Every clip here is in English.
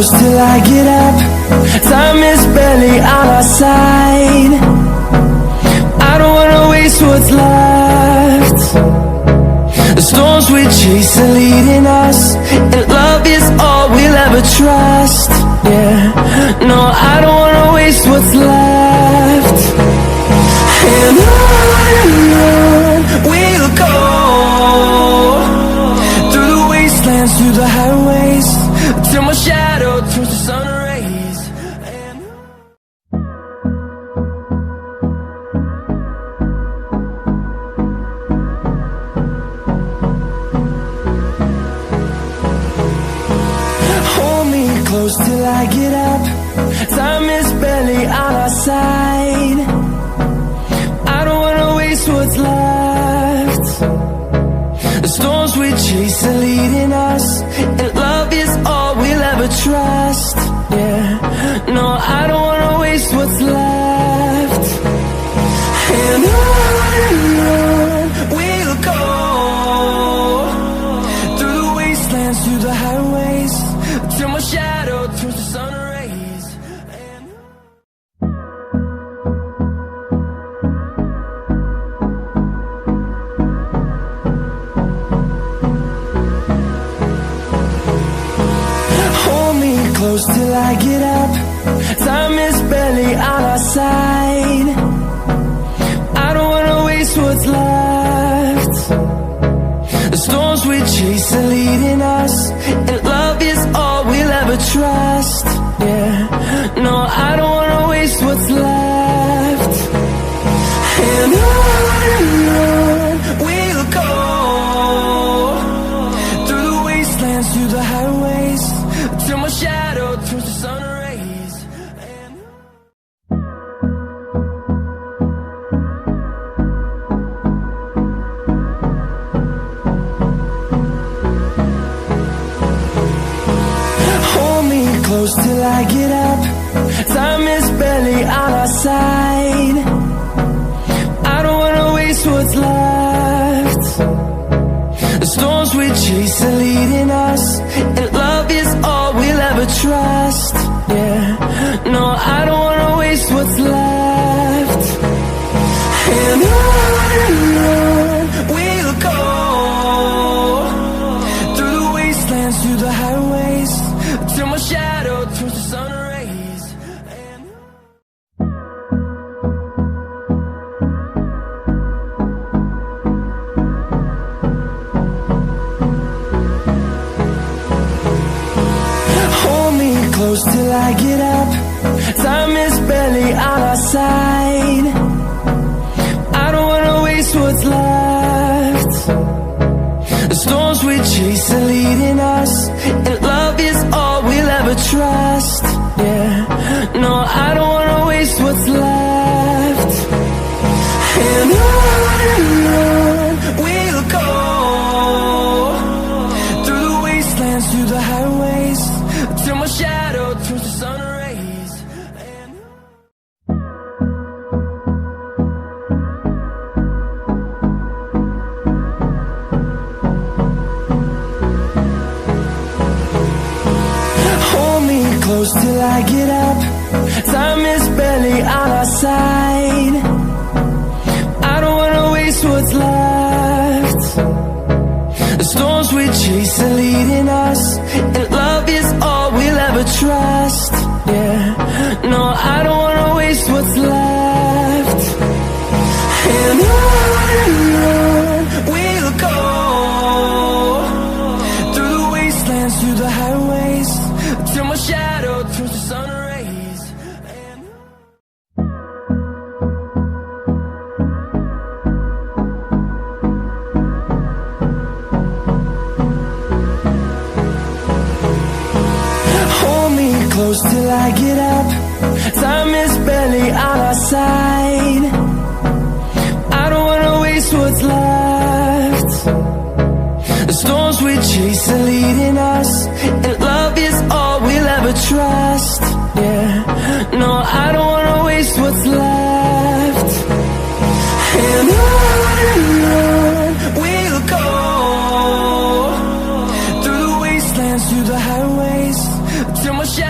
close till I get up. Time is barely on our side. I don't wanna waste what's left. The storms we chase are leading us, and love is all we'll ever trust. Yeah, no, I don't wanna waste what's left. And on we'll go, through the wastelands, through the highways, till my shadow turns to sun rays. And hold me close till I get up. Time is barely on our side. I don't wanna waste what's left. The storms we chase are leading us, and love is all we'll ever trust. Yeah, no, I don't wanna waste what's left. And on we'll go, through the wastelands, through the highways, till my shadow turns to sun rays. And hold me close till I get up. Time is barely on our side. I don't wanna waste what's left. The storms we chase are leading us, and love is all we'll ever trust. Yeah, no, I don't wanna waste what's left. And on we'll go, through the wastelands, through the highways, till my shadow turns to sun rays. And hold me close till I get up. Time is barely on our side. I don't wanna waste what's left. The storms we chase are leading us, and love is all we'll ever trust. Yeah, no, I don't wanna waste what's left. And on we'll go, through the wastelands, through the highways, till my shadow turns to sun rays. And hold me close till I get up. Time is barely on our side. I don't wanna waste what's left. The storms we chase are leading us, and love is all we'll ever trust. Yeah, no, I don't wanna waste what's left. And on we'll go, through the wastelands, through the highways, till my shadow turns to sun rays. And hold me close till I get up. Time is barely on our side. I don't wanna waste what's left. The storms we chase are leading us, and love is all we'll ever trust. Yeah, no, I don't wanna waste what's left. And on we'll go, through the wastelands, through the highways, till my shadow turns to sun rays. And hold me close till I get up. Time is barely on our side. I don't wanna waste what's left. The storms we chase are leading us, and love is all we'll ever trust. Yeah, no, I don't wanna waste what's left. And on we'll go, through the wastelands, through the highways, till my shadow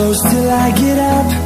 close till I get up.